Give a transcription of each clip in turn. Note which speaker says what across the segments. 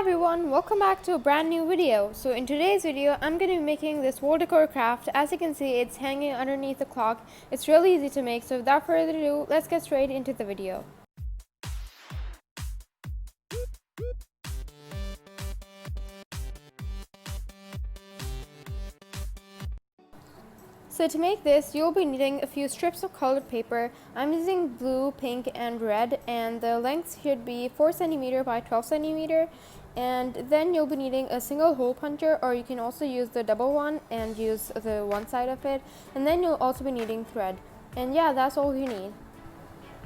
Speaker 1: everyone, welcome back to a brand new video. So in today's video, I'm going to be making this wall decor craft. As you can see, it's hanging underneath the clock. It's really easy to make, so without further ado, let's get straight into the video. So to make this, you'll be needing a few strips of colored paper. I'm using blue, pink, and red, and the length should be 4 cm by 12 cm. And then you'll be needing a single hole puncher, or you can also use the double one and use the one side of it. And then you'll also be needing thread. And yeah, that's all you need.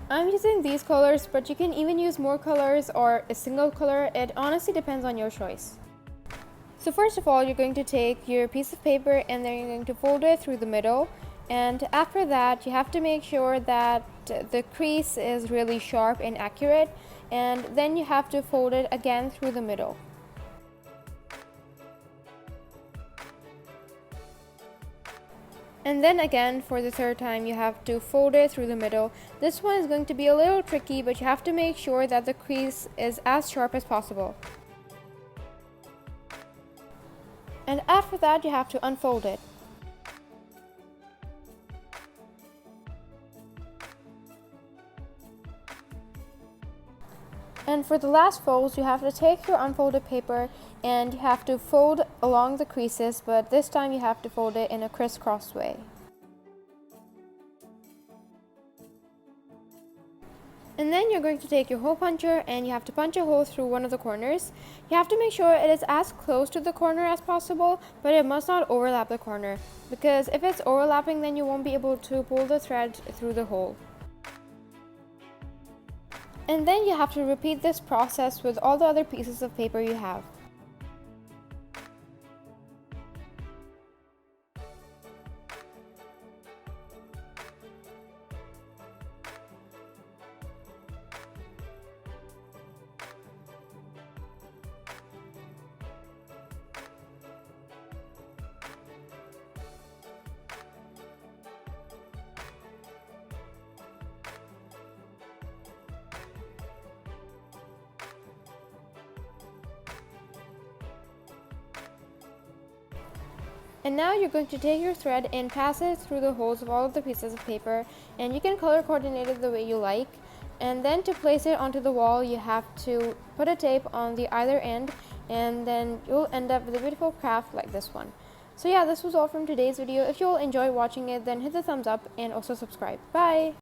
Speaker 1: I'm using these colors, but you can even use more colors or a single color. It honestly depends on your choice. So first of all, you're going to take your piece of paper and then you're going to fold it through the middle. And after that, you have to make sure that the crease is really sharp and accurate. And then you have to fold it again through the middle. And then again, for the third time, you have to fold it through the middle. This one is going to be a little tricky, but you have to make sure that the crease is as sharp as possible. And after that, you have to unfold it. And for the last folds, you have to take your unfolded paper and you have to fold along the creases, but this time you have to fold it in a crisscross way. And then you're going to take your hole puncher and you have to punch a hole through one of the corners. You have to make sure it is as close to the corner as possible, but it must not overlap the corner, because if it's overlapping, then you won't be able to pull the thread through the hole. And then you have to repeat this process with all the other pieces of paper you have. And now you're going to take your thread and pass it through the holes of all of the pieces of paper, and you can color coordinate it the way you like. And then to place it onto the wall, you have to put a tape on the either end, and then you'll end up with a beautiful craft like this one. So yeah, this was all from today's video. If you all enjoyed watching it, then hit the thumbs up and also subscribe. Bye!